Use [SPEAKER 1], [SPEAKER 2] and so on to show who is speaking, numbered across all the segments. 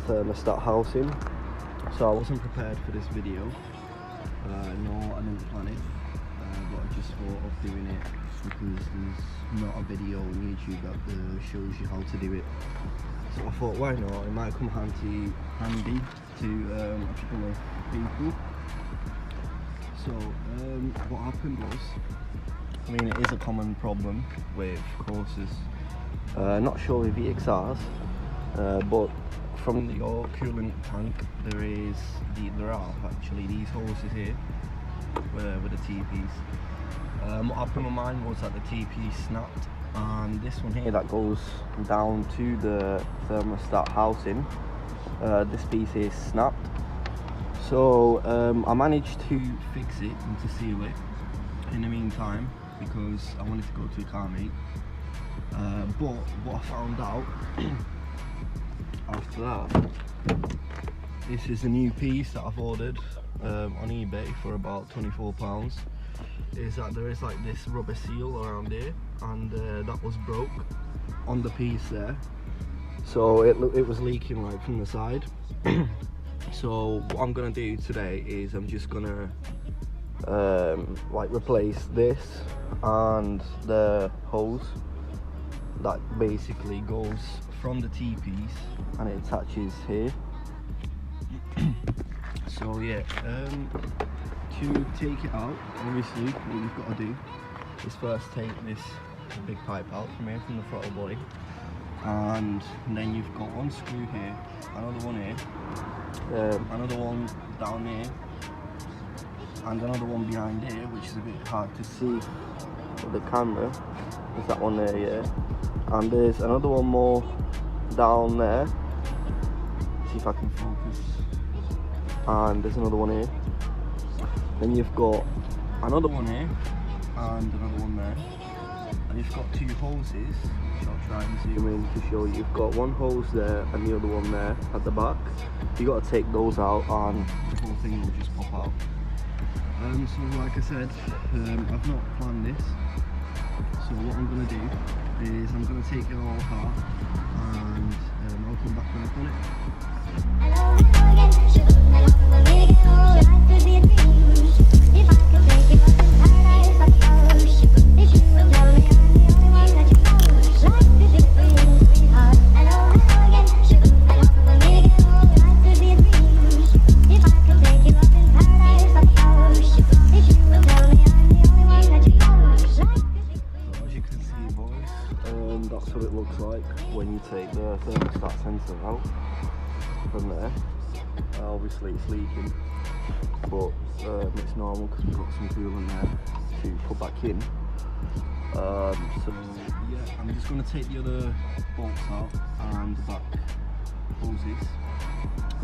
[SPEAKER 1] a thermostat housing, so I wasn't prepared for this video. No, I didn't plan it, but I just thought of doing it because there's not a video on YouTube that shows you how to do it. So I thought, why not? It might come handy to a couple of people. So what happened was, I mean, it is a common problem with Corsas, not sure with VXRs, but from your coolant tank there are actually these hoses here with the T-piece. What happened with mine was that the T-piece snapped, and this one here that goes down to the thermostat housing, this piece is snapped. So I managed to fix it and to seal it in the meantime because I wanted to go to a car meet. But what I found out after that, this is a new piece that I've ordered on eBay for about £24, is that there is like this rubber seal around here, and that was broke on the piece there, so it was leaking like from the side. So what I'm gonna do today is I'm just gonna like replace this and the hose that basically goes from the T-piece and it attaches here. So yeah, to take it out, obviously what you've got to do is first take this big pipe out from here, from the throttle body, and then you've got one screw here, another one here, another one down here, and another one behind here, which is a bit hard to see with the camera. There's that one there, yeah, and there's another one more down there. See if I can focus. And there's another one here. Then you've got another one here and another one there. And you've got two hoses, which I'll try and zoom in to show you. You've got one hose there and the other one there at the back. You've got to take those out and the whole thing will just pop out. So like I said, I've not planned this. So what I'm going to do is I'm going to take it all apart and I'll come back when I've done it. That's what it looks like when you take the thermostat sensor out from there. Obviously it's leaking, but it's normal because we've got some coolant there to put back in. So yeah, I'm just going to take the other bolts out and the back hoses,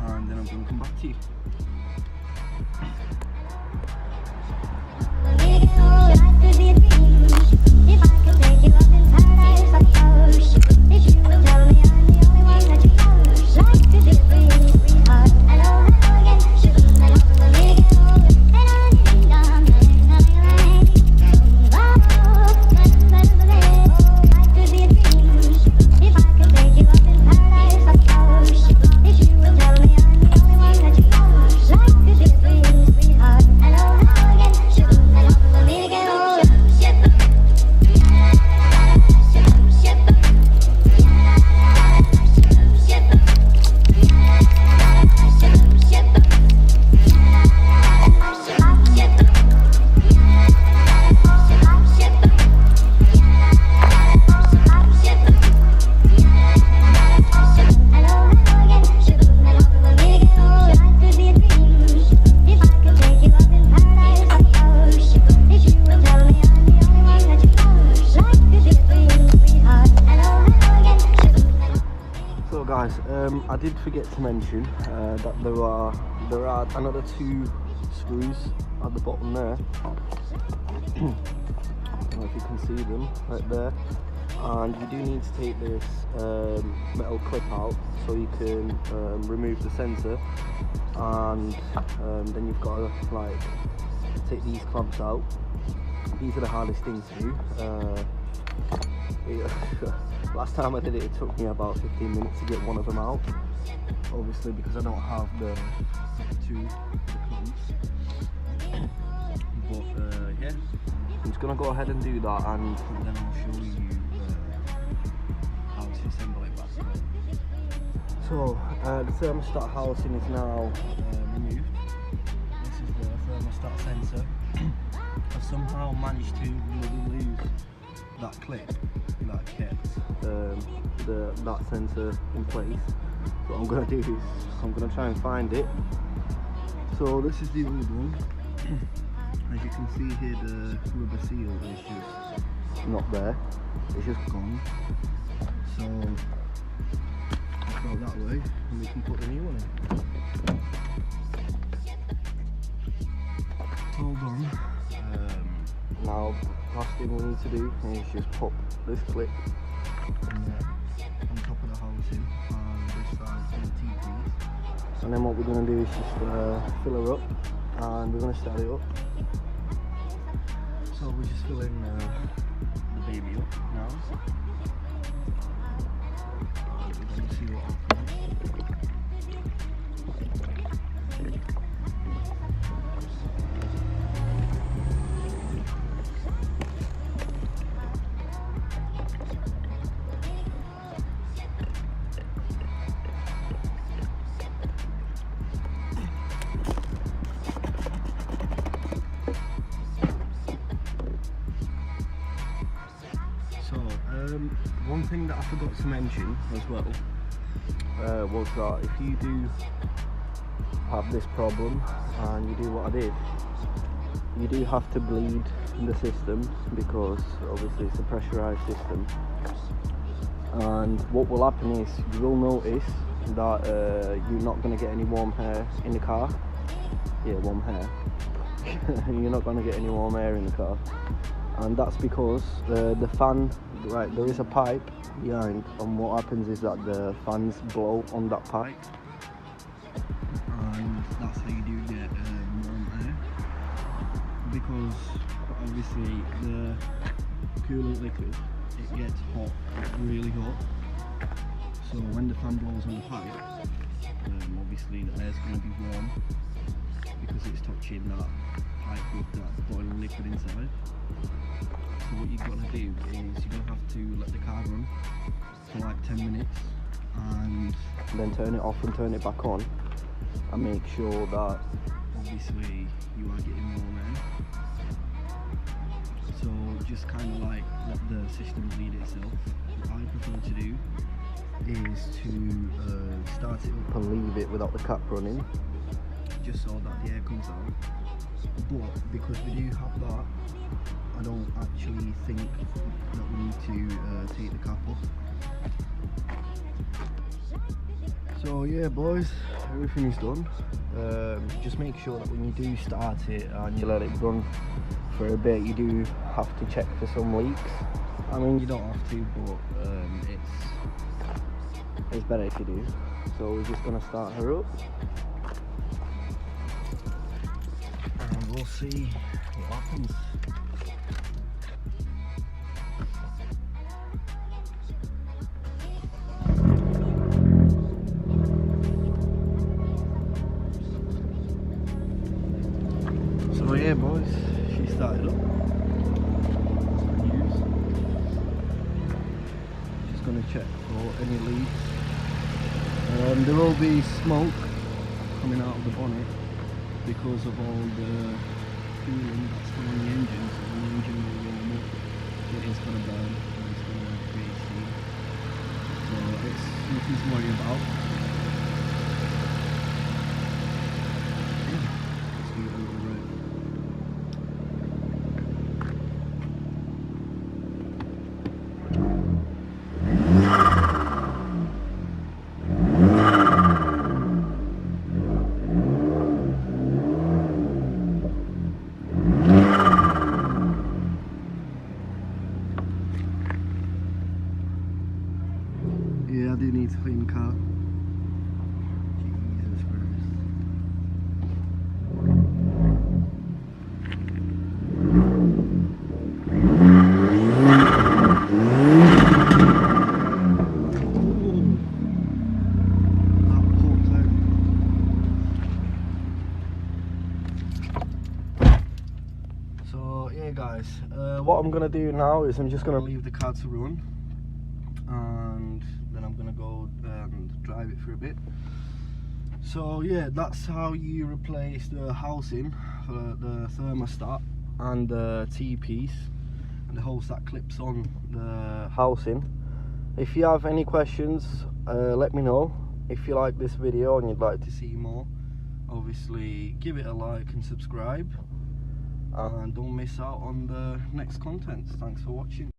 [SPEAKER 1] and then I'm going to come back to you. I did forget to mention that there are another two screws at the bottom there. I don't know if you can see them right there, and you do need to take this metal clip out so you can remove the sensor, and then you've got to like take these clamps out. These are the hardest things to do. Last time I did it, it took me about 15 minutes to get one of them out. obviously because I don't have the two clamps. But yeah, I'm just gonna go ahead and do that, and then I'll show you how to assemble it back. So the thermostat housing is now removed. This is the thermostat sensor. I've somehow managed to lose that clip that kept that sensor in place. So what I'm going to do is I'm going to try and find it. So this is the old one. As you can see here, the rubber seal is just not there, it's just gone. So I'll throw that away and we can put the new one in. It's all done. Now, last thing we need to do is just pop this clip in there on top of the housing and this side on the T-piece. And then what we're going to do is just fill her up and we're going to start it up. So we're just filling the baby up now. And we're going to see what happens. One thing that I forgot to mention as well was that if you do have this problem and you do what I did, you do have to bleed the system because obviously it's a pressurized system. And what will happen is you will notice that you're not going to get any warm hair in the car. Yeah, warm hair. You're not going to get any warm air in the car. And that's because the fan, right, there is a pipe behind, and what happens is that the fans blow on that pipe, and that's how you do get warm air, because obviously the coolant liquid, it gets hot, really hot, so when the fan blows on the pipe, obviously the air's going to be warm because it's touching that pipe with that boiling liquid inside. So what you've got to do is you're going to have to let the car run for like 10 minutes and then turn it off and turn it back on and make sure that obviously you are getting warm air. So just kind of like let the system bleed itself. What I prefer to do is to start it up and leave it without the cap running, just so that the air comes out. But because we do have that, I don't actually think that we need to take the cap off. So yeah boys, everything is done. Just make sure that when you do start it and you let it run for a bit, you do have to check for some leaks. I mean, you don't have to, but it's better if you do. So we're just going to start her up and we'll see what happens. So yeah boys, she started up. Just going to check for any leaks. There will be smoke coming out of the bonnet because of all the coolant that's still on the engine. So when the engine will warm up, it is going to burn and it's going to create steam. So it's nothing to worry about. Yeah, let's give it a little rev. Yeah, I do need to clean the car. guys, what I'm gonna do now is I'm just gonna leave the car to run, and then I'm gonna go and drive it for a bit. So yeah, that's how you replace the housing for the thermostat and the T-piece and the hose that clips on the housing. If you have any questions, let me know. If you like this video and you'd like to see more, obviously give it a like and subscribe, and don't miss out on the next content. Thanks for watching.